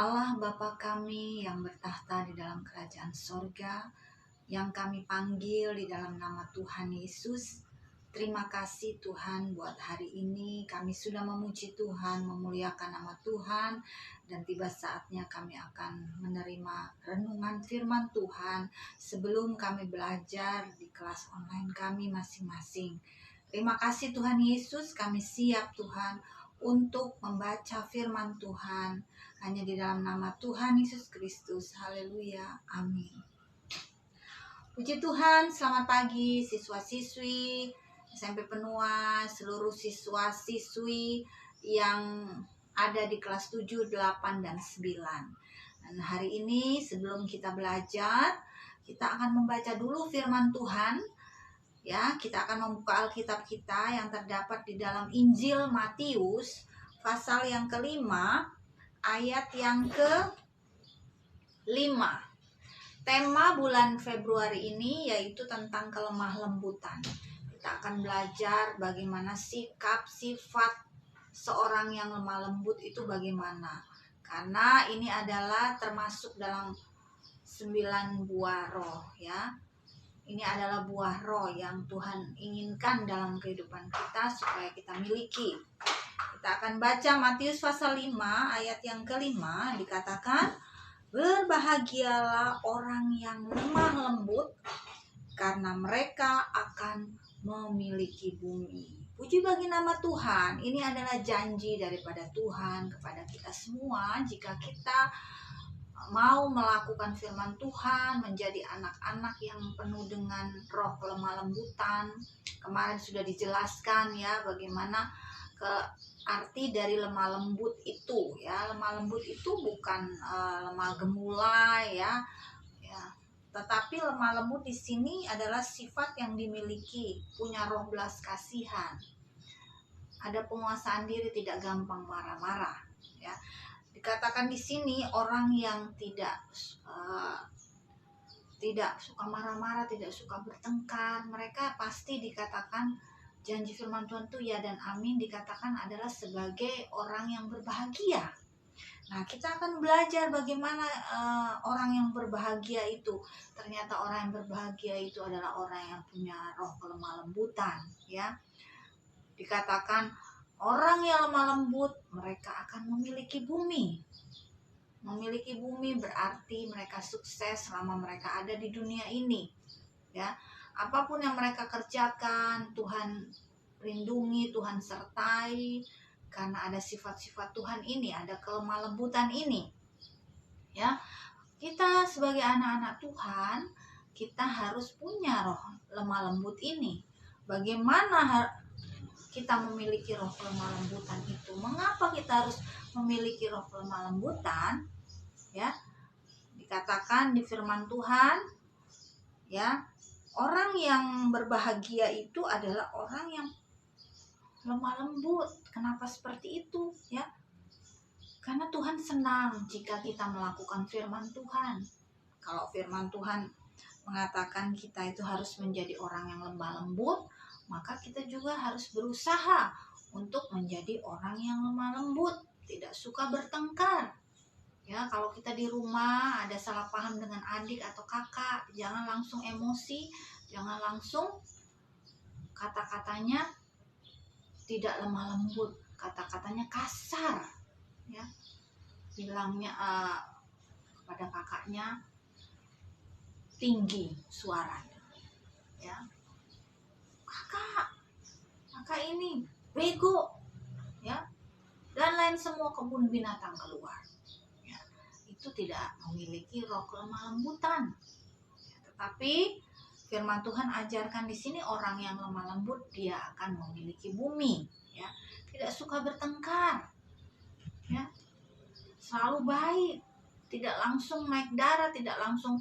Allah Bapa kami yang bertahta di dalam kerajaan sorga, yang kami panggil di dalam nama Tuhan Yesus. Terima kasih Tuhan buat hari ini. Kami sudah memuji Tuhan, memuliakan nama Tuhan. Dan tiba saatnya kami akan menerima renungan firman Tuhan sebelum kami belajar di kelas online kami masing-masing. Terima kasih Tuhan Yesus, kami siap Tuhan untuk membaca firman Tuhan. Hanya di dalam nama Tuhan Yesus Kristus. Haleluya. Amin. Puji Tuhan, selamat pagi siswa-siswi SMP Penua, seluruh siswa-siswi yang ada di kelas 7, 8, dan 9. Dan hari ini sebelum kita belajar, kita akan membaca dulu firman Tuhan. Ya, kita akan membuka Alkitab kita yang terdapat di dalam Injil Matius pasal yang kelima, ayat yang ke-5. Tema bulan Februari ini yaitu tentang kelemah lembutan. Kita akan belajar bagaimana sikap, sifat seorang yang lemah lembut itu bagaimana. Karena ini adalah termasuk dalam 9 buah roh ya. Ini adalah buah roh yang Tuhan inginkan dalam kehidupan kita supaya kita miliki. Kita akan baca Matius pasal 5 ayat yang ke-5, dikatakan, berbahagialah orang yang lemah lembut, karena mereka akan memiliki bumi. Puji bagi nama Tuhan. Ini adalah janji daripada Tuhan kepada kita semua. Jika kita mau melakukan firman Tuhan, menjadi anak-anak yang penuh dengan roh kelemah lembutan. Kemarin sudah dijelaskan ya bagaimana arti dari lemah lembut itu ya. Lemah lembut itu bukan lemah gemulai ya, tetapi lemah lembut di sini adalah sifat yang dimiliki, punya roh belas kasihan, ada penguasaan diri, tidak gampang marah-marah ya. Dikatakan di sini orang yang tidak suka marah-marah, tidak suka bertengkar, mereka pasti dikatakan, janji firman Tuhan itu ya dan amin, dikatakan adalah sebagai orang yang berbahagia. Nah, kita akan belajar bagaimana orang yang berbahagia itu. Ternyata orang yang berbahagia itu adalah orang yang punya roh kelemah lembutan ya. Dikatakan orang yang lemah lembut, mereka akan memiliki bumi. Memiliki bumi berarti mereka sukses selama mereka ada di dunia ini ya. Apapun yang mereka kerjakan, Tuhan lindungi, Tuhan sertai, karena ada sifat-sifat Tuhan ini, ada kelemah lembutan ini ya. Kita sebagai anak-anak Tuhan, kita harus punya roh lemah lembut ini. Bagaimana kita memiliki roh kelemah lembutan itu? Mengapa kita harus memiliki roh kelemah lembutan ya? Dikatakan di firman Tuhan ya, orang yang berbahagia itu adalah orang yang lemah lembut. Kenapa seperti itu ya? Karena Tuhan senang jika kita melakukan firman Tuhan. Kalau firman Tuhan mengatakan kita itu harus menjadi orang yang lemah lembut, maka kita juga harus berusaha untuk menjadi orang yang lemah lembut, tidak suka bertengkar. Ya, kalau kita di rumah ada salah paham dengan adik atau kakak, jangan langsung emosi, jangan langsung kata-katanya tidak lemah lembut, kata-katanya kasar ya. Bilangnya kepada kakaknya tinggi suaranya ya, kakak ini bego ya, dan lain semua kebun binatang keluar ya. Itu tidak memiliki roh kelemah lembutan ya. Tetapi firman Tuhan ajarkan di sini orang yang lemah lembut dia akan memiliki bumi ya, tidak suka bertengkar ya, selalu baik, tidak langsung naik darah, tidak langsung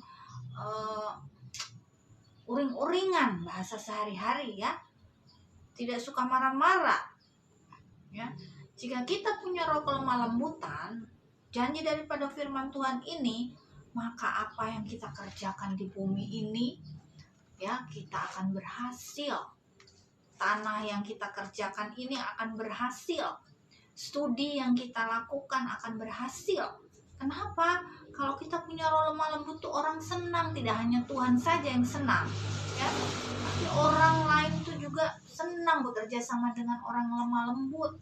uring-uringan bahasa sehari-hari ya, tidak suka marah-marah ya. Jika kita punya roh kelemah lembutan, janji daripada firman Tuhan ini, maka apa yang kita kerjakan di bumi ini ya, kita akan berhasil. Tanah yang kita kerjakan ini akan berhasil. Studi yang kita lakukan akan berhasil. Kenapa? Kalau kita punya roh lemah lembut tuh orang senang, tidak hanya Tuhan saja yang senang, ya, tapi orang lain tuh juga senang bekerja sama dengan orang lemah lembut.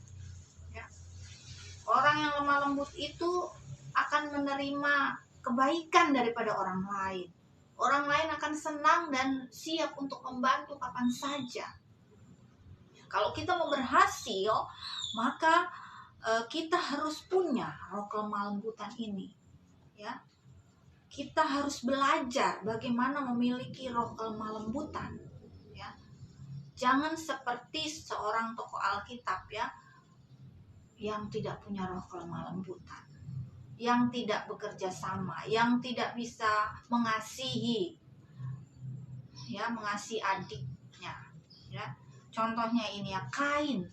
Ya. Orang yang lemah lembut itu akan menerima kebaikan daripada orang lain. Orang lain akan senang dan siap untuk membantu kapan saja. Kalau kita mau berhasil, maka kita harus punya roh kelemah lembutan ini, ya. Kita harus belajar bagaimana memiliki roh kelemah lembutan, ya. Jangan seperti seorang tokoh Alkitab, ya, yang tidak punya roh kelemah lembutan, yang tidak bekerja sama, yang tidak bisa mengasihi, ya, mengasihi adiknya, ya. Contohnya ini, ya, Kain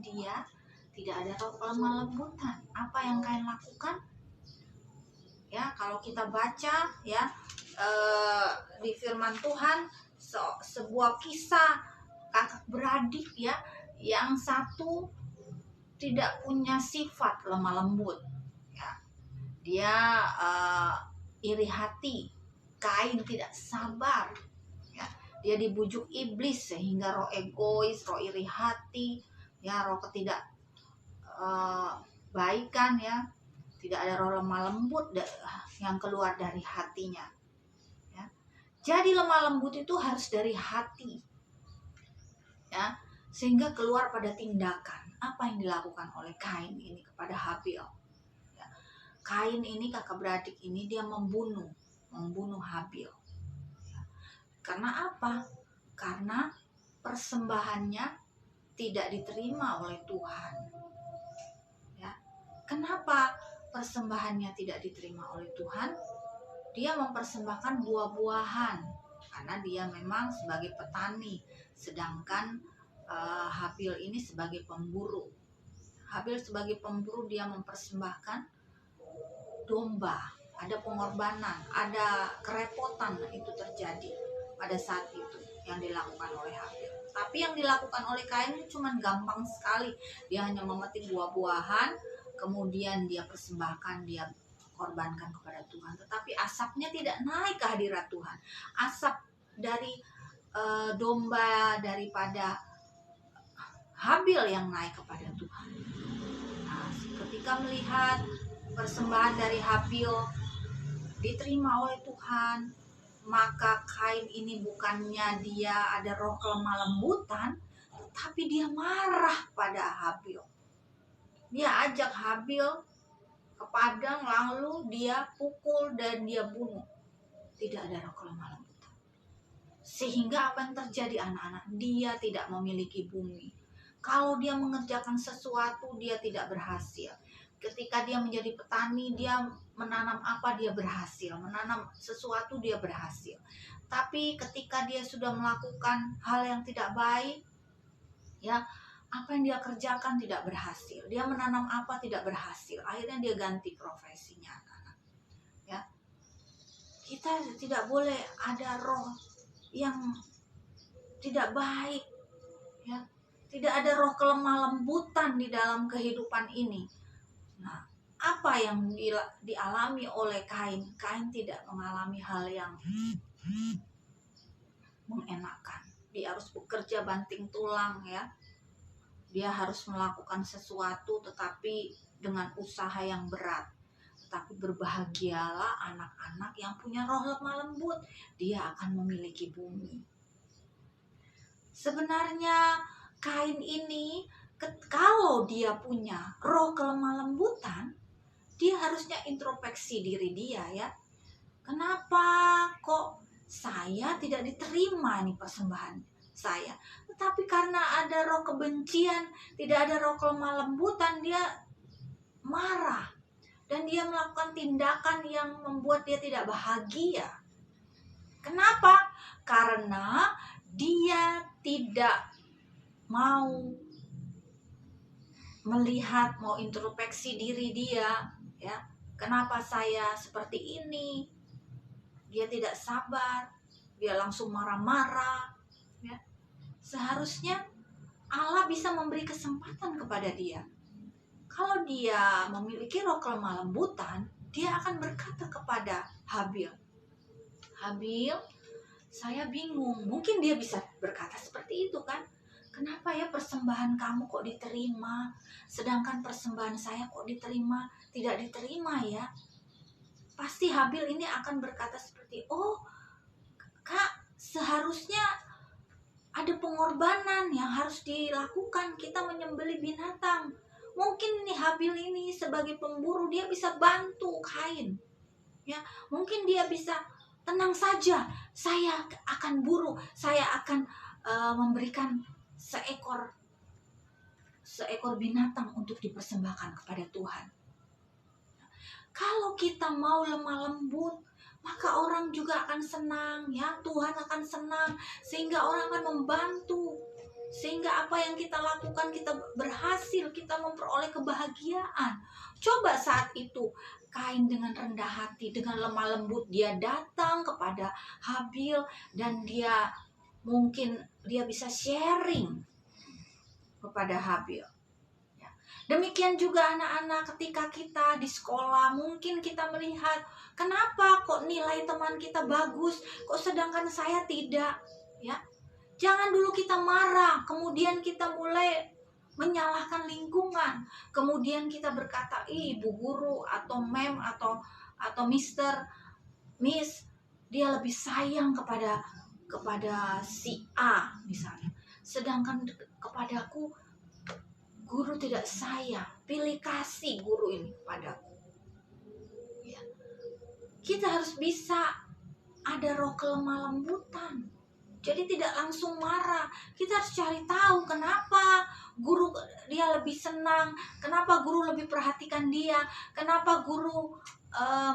dia tidak ada roh kelemah lembutan. Apa yang Kain lakukan? Ya, kalau kita baca, ya, di firman Tuhan, sebuah kisah kakak beradik, ya, yang satu tidak punya sifat lemah lembut, ya. Dia iri hati. Kain tidak sabar, ya. Dia dibujuk iblis sehingga roh egois, roh iri hati, ya, roh ketidak baikan, ya, tidak ada roh lemah lembut yang keluar dari hatinya, ya. Jadi lemah lembut itu harus dari hati, ya, sehingga keluar pada tindakan. Apa yang dilakukan oleh Kain ini kepada Habil, ya. Kain ini, kakak beradik ini, dia membunuh Habil, ya. Karena apa? Karena persembahannya tidak diterima oleh Tuhan, ya. Kenapa persembahannya tidak diterima oleh Tuhan? Dia mempersembahkan buah-buahan karena dia memang sebagai petani, sedangkan Habil ini sebagai pemburu. Habil sebagai pemburu, dia mempersembahkan domba. Ada pengorbanan, ada kerepotan itu terjadi pada saat itu yang dilakukan oleh Habil. Tapi yang dilakukan oleh Kain cuma gampang sekali. Dia hanya memetik buah-buahan, kemudian dia persembahkan, dia korbankan kepada Tuhan. Tetapi asapnya tidak naik ke hadirat Tuhan. Asap dari domba daripada Habil yang naik kepada Tuhan. Nah, ketika melihat persembahan dari Habil diterima oleh Tuhan, maka Kain ini bukannya dia ada roh kelemah lembutan, tapi dia marah pada Habil. Dia ajak Habil ke padang, lalu dia pukul dan dia bunuh. Tidak ada roh kelemah lembutan. Sehingga apa yang terjadi, anak-anak? Dia tidak memiliki bumi. Kalau dia mengerjakan sesuatu, dia tidak berhasil. Ketika dia menjadi petani, dia menanam apa, dia berhasil. Menanam sesuatu, dia berhasil. Tapi ketika dia sudah melakukan hal yang tidak baik, ya, apa yang dia kerjakan tidak berhasil. Dia menanam apa, tidak berhasil. Akhirnya dia ganti profesinya, anak-anak, ya. Kita tidak boleh ada roh yang tidak baik, ya. Tidak ada roh kelemah lembutan di dalam kehidupan ini. Nah, apa yang dialami oleh Kain? Kain tidak mengalami hal yang mengenakan. Dia harus bekerja banting tulang, ya. Dia harus melakukan sesuatu tetapi dengan usaha yang berat. Tetapi berbahagialah anak-anak yang punya roh lemah lembut. Dia akan memiliki bumi. Sebenarnya Kain ini, kalau dia punya roh kelemah lembutan, dia harusnya introspeksi diri dia, ya. Kenapa kok saya tidak diterima nih persembahan saya? Tetapi karena ada roh kebencian, tidak ada roh kelemah lembutan, dia marah. Dan dia melakukan tindakan yang membuat dia tidak bahagia. Kenapa? Karena dia tidak mau melihat, mau introspeksi diri dia, ya. Kenapa saya seperti ini? Dia tidak sabar, dia langsung marah-marah, ya. Seharusnya Allah bisa memberi kesempatan kepada dia. Kalau dia memiliki roh kelemah lembutan, dia akan berkata kepada Habil, Habil, saya bingung. Mungkin dia bisa berkata seperti itu kan. Kenapa ya persembahan kamu kok diterima, sedangkan persembahan saya kok tidak diterima ya? Pasti Habil ini akan berkata seperti, oh Kak, seharusnya ada pengorbanan yang harus dilakukan. Kita menyembelih binatang. Mungkin nih Habil ini sebagai pemburu, dia bisa bantu Kain. Ya, mungkin dia bisa, tenang saja, saya akan buru, saya akan memberikan seekor binatang untuk dipersembahkan kepada Tuhan. Kalau kita mau lemah lembut, maka orang juga akan senang, ya. Tuhan akan senang, sehingga orang akan membantu, sehingga apa yang kita lakukan kita berhasil, kita memperoleh kebahagiaan. Coba saat itu Kain dengan rendah hati, dengan lemah lembut, dia datang kepada Habil dan mungkin dia bisa sharing kepada Habil. Demikian juga anak-anak, ketika kita di sekolah, mungkin kita melihat, kenapa kok nilai teman kita bagus, kok sedangkan saya tidak, ya. Jangan dulu kita marah, kemudian kita mulai menyalahkan lingkungan, kemudian kita berkata, ibu guru atau mem atau miss, dia lebih sayang kepada si A misalnya, sedangkan kepadaku guru tidak sayang. Pilih kasih guru ini padaku. Ya. Kita harus bisa ada roh kelemah lembutan. Jadi tidak langsung marah. Kita harus cari tahu kenapa guru dia lebih senang, kenapa guru lebih perhatikan dia, kenapa guru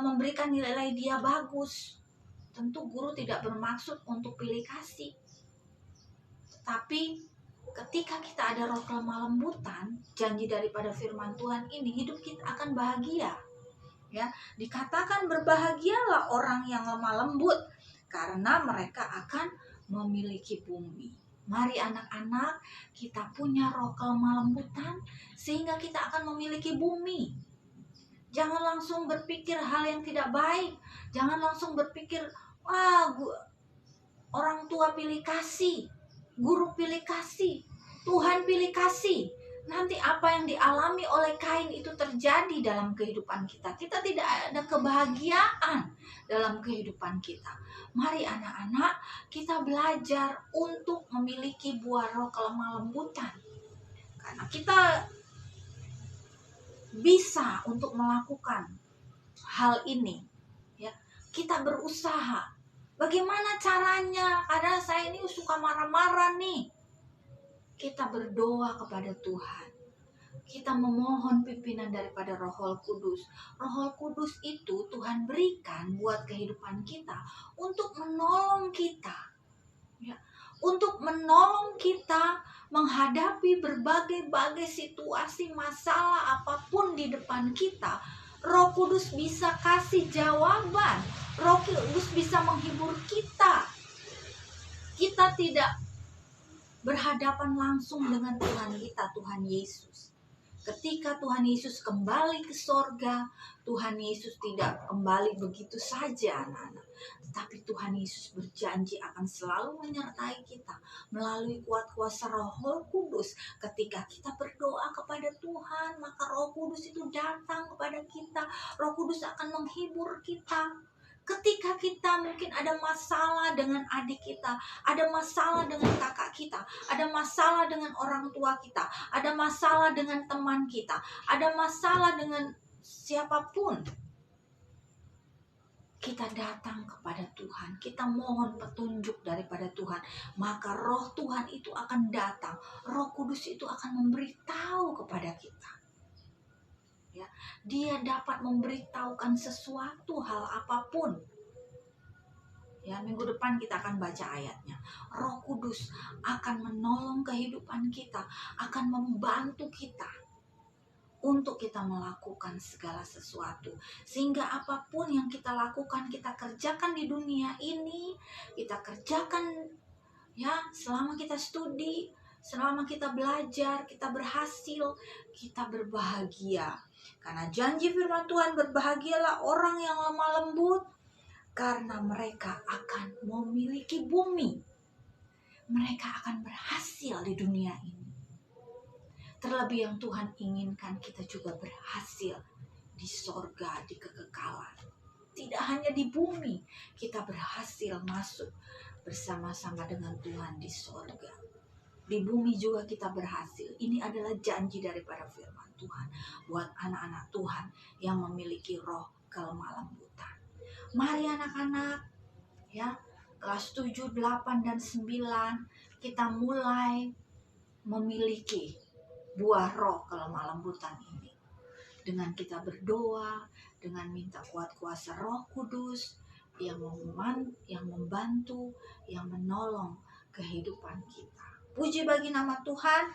memberikan nilai dia bagus. Tentu guru tidak bermaksud untuk pilih kasih. Tapi ketika kita ada roh kelemah lembutan, janji daripada firman Tuhan ini, hidup kita akan bahagia. Ya, dikatakan berbahagialah orang yang lemah lembut, karena mereka akan memiliki bumi. Mari anak-anak, kita punya roh kelemah lembutan sehingga kita akan memiliki bumi. Jangan langsung berpikir hal yang tidak baik. Jangan langsung berpikir, orang tua pilih kasih, guru pilih kasih, Tuhan pilih kasih. Nanti apa yang dialami oleh Kain itu terjadi dalam kehidupan kita. Kita tidak ada kebahagiaan dalam kehidupan kita. Mari anak-anak, kita belajar untuk memiliki buah roh kelemah lembutan. Karena kita bisa untuk melakukan hal ini. Ya, kita berusaha. Bagaimana caranya? Karena saya ini suka marah-marah nih. Kita berdoa kepada Tuhan. Kita memohon pimpinan daripada Roh Kudus. Roh Kudus itu Tuhan berikan buat kehidupan kita untuk menolong kita. Ya, untuk menolong kita menghadapi berbagai situasi, masalah apapun di depan kita. Roh Kudus bisa kasih jawaban. Roh Kudus bisa menghibur kita. Kita tidak berhadapan langsung dengan Tuhan kita, Tuhan Yesus. Ketika Tuhan Yesus kembali ke sorga, Tuhan Yesus tidak kembali begitu saja, anak-anak. Tetapi Tuhan Yesus berjanji akan selalu menyertai kita melalui kuat kuasa Roh Kudus. Ketika kita berdoa kepada Tuhan, maka Roh Kudus itu datang kepada kita. Roh Kudus akan menghibur kita. Ketika kita mungkin ada masalah dengan adik kita, ada masalah dengan kakak kita, ada masalah dengan orang tua kita, ada masalah dengan teman kita, ada masalah dengan siapapun, kita datang kepada Tuhan, kita mohon petunjuk daripada Tuhan, maka Roh Tuhan itu akan datang, Roh Kudus itu akan memberitahu kepada kita. Ya, dia dapat memberitahukan sesuatu hal apapun. Ya, minggu depan kita akan baca ayatnya. Roh Kudus akan menolong kehidupan kita, akan membantu kita untuk kita melakukan segala sesuatu. Sehingga apapun yang kita lakukan, kita kerjakan di dunia ini, kita kerjakan ya selama kita studi, selama kita belajar, kita berhasil, kita berbahagia. Karena janji firman Tuhan, berbahagialah orang yang lemah lembut, karena mereka akan memiliki bumi. Mereka akan berhasil di dunia ini. Terlebih yang Tuhan inginkan kita juga berhasil di sorga, di kekekalan. Tidak hanya di bumi, kita berhasil masuk bersama-sama dengan Tuhan di sorga. Di bumi juga kita berhasil. Ini adalah janji daripada firman Tuhan buat anak-anak Tuhan yang memiliki roh kelemah lembutan. Mari anak-anak, ya, kelas 7, 8, dan 9 kita mulai memiliki buah roh kelemah lembutan ini. Dengan kita berdoa, dengan minta kuat kuasa Roh Kudus yang membantu, yang menolong kehidupan kita. Puji bagi nama Tuhan.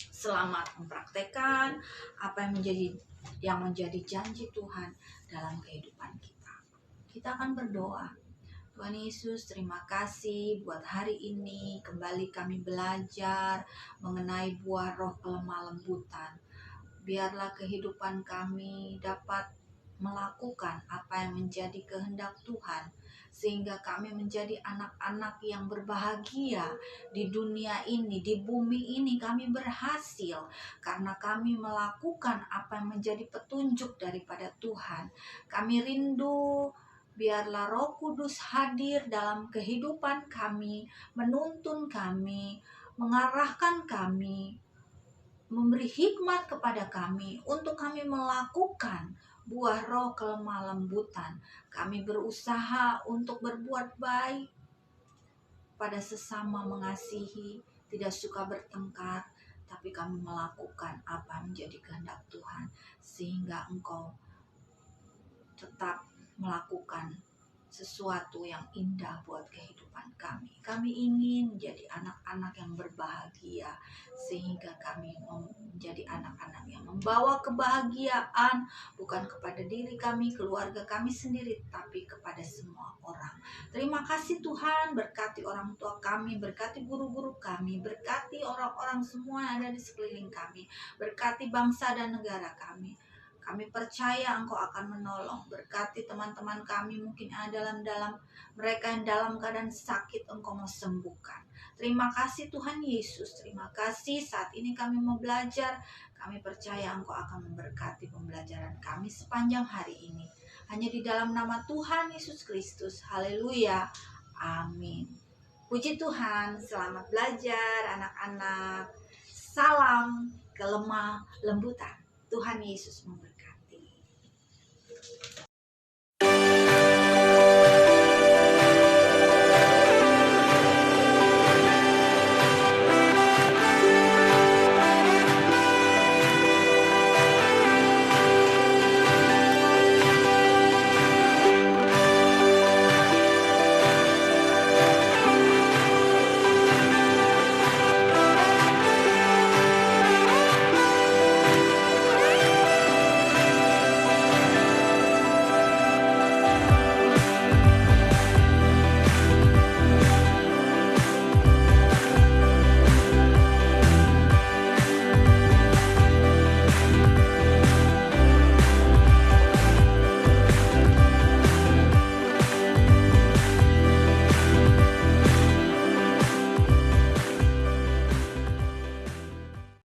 Selamat mempraktekkan apa yang menjadi janji Tuhan dalam kehidupan kita. Kita akan berdoa. Tuhan Yesus, terima kasih buat hari ini. Kembali kami belajar mengenai buah roh kelemah lembutan. Biarlah kehidupan kami dapat melakukan apa yang menjadi kehendak Tuhan, sehingga kami menjadi anak-anak yang berbahagia di dunia ini, di bumi ini. Kami berhasil karena kami melakukan apa yang menjadi petunjuk daripada Tuhan. Kami rindu biarlah Roh Kudus hadir dalam kehidupan kami, menuntun kami, mengarahkan kami, memberi hikmat kepada kami untuk kami melakukan buah roh kelemah lembutan. Kami berusaha untuk berbuat baik pada sesama, mengasihi, tidak suka bertengkar, tapi kami melakukan apa menjadi kehendak Tuhan, sehingga Engkau tetap melakukan sesuatu yang indah buat kehidupan kami. Kami ingin menjadi anak-anak yang berbahagia, sehingga kami menjadi anak-anak yang membawa kebahagiaan bukan kepada diri kami, keluarga kami sendiri, tapi kepada semua orang. Terima kasih Tuhan, berkati orang tua kami, berkati guru-guru kami, berkati orang-orang semua yang ada di sekeliling kami, berkati bangsa dan negara kami. Kami percaya Engkau akan menolong. Berkati teman-teman kami mungkin ada dalam mereka yang dalam keadaan sakit, Engkau mau sembuhkan. Terima kasih Tuhan Yesus. Terima kasih saat ini kami mau belajar. Kami percaya Engkau akan memberkati pembelajaran kami sepanjang hari ini. Hanya di dalam nama Tuhan Yesus Kristus. Haleluya. Amin. Puji Tuhan. Selamat belajar anak-anak. Salam kelemah lembutan. Tuhan Yesus memberkati.